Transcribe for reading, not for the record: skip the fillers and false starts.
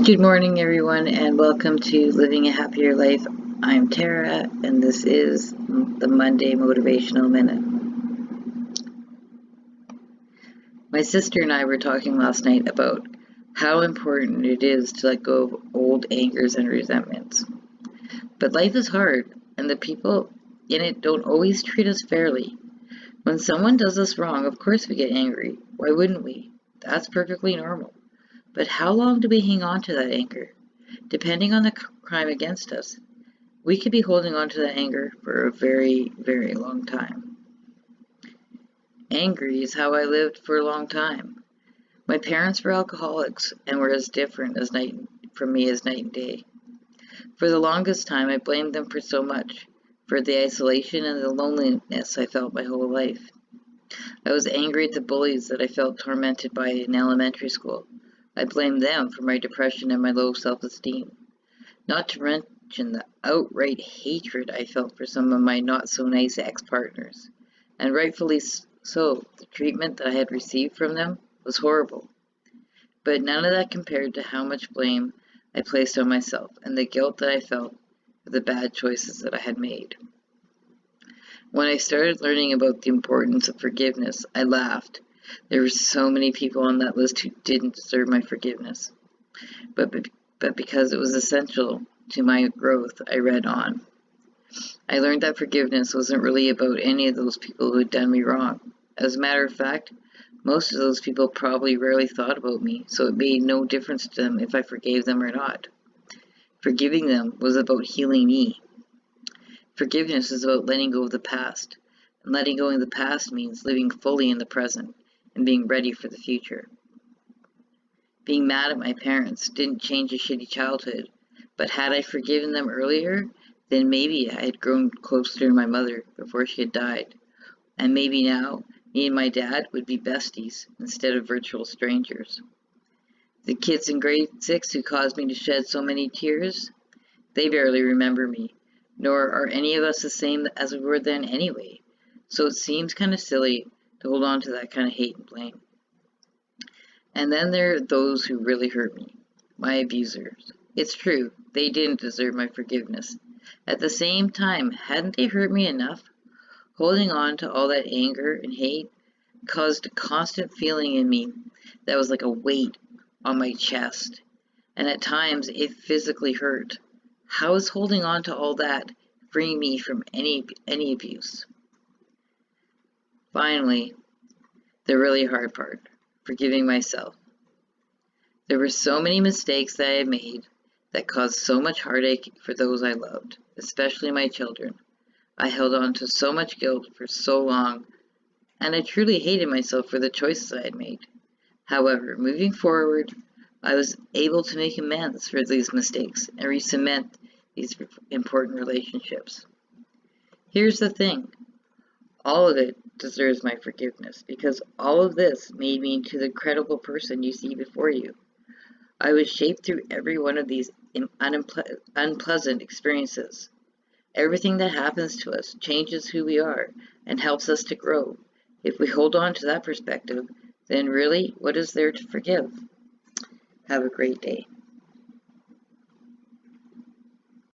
Good morning, everyone, and welcome to Living a Happier Life. I'm Tara, and this is the Monday Motivational Minute. My sister and I were talking last night about how important it is to let go of old angers and resentments. But life is hard, and the people in it don't always treat us fairly. When someone does us wrong, of course we get angry. Why wouldn't we? That's perfectly normal. But how long do we hang on to that anger? Depending on the crime against us, we could be holding on to that anger for a very, very long time. Angry is how I lived for a long time. My parents were alcoholics and were as different from me as night and day. For the longest time, I blamed them for so much, for the isolation and the loneliness I felt my whole life. I was angry at the bullies that I felt tormented by in elementary school. I blamed them for my depression and my low self-esteem. Not to mention the outright hatred I felt for some of my not-so-nice ex-partners. And rightfully so, the treatment that I had received from them was horrible. But none of that compared to how much blame I placed on myself and the guilt that I felt for the bad choices that I had made. When I started learning about the importance of forgiveness, I laughed. There were so many people on that list who didn't deserve my forgiveness. But because it was essential to my growth, I read on. I learned that forgiveness wasn't really about any of those people who had done me wrong. As a matter of fact, most of those people probably rarely thought about me, so it made no difference to them if I forgave them or not. Forgiving them was about healing me. Forgiveness is about letting go of the past, and letting go of the past means living fully in the present and being ready for the future. Being mad at my parents didn't change a shitty childhood, but had I forgiven them earlier, then maybe I had grown closer to my mother before she had died. And maybe now, me and my dad would be besties instead of virtual strangers. The kids in grade 6 who caused me to shed so many tears, they barely remember me, nor are any of us the same as we were then anyway. So it seems kind of silly to hold on to that kind of hate and blame. And then there are those who really hurt me, my abusers. It's true, they didn't deserve my forgiveness. At the same time, hadn't they hurt me enough? Holding on to all that anger and hate caused a constant feeling in me that was like a weight on my chest, and at times it physically hurt. How is holding on to all that freeing me from any abuse? Finally, the really hard part, forgiving myself. There were so many mistakes that I had made that caused so much heartache for those I loved, especially my children. I held on to so much guilt for so long, and I truly hated myself for the choices I had made. However, moving forward, I was able to make amends for these mistakes and re-cement these important relationships. Here's the thing. All of it deserves my forgiveness because all of this made me into the incredible person you see before you. I was shaped through every one of these unpleasant experiences. Everything that happens to us changes who we are and helps us to grow. If we hold on to that perspective, then really, what is there to forgive? Have a great day.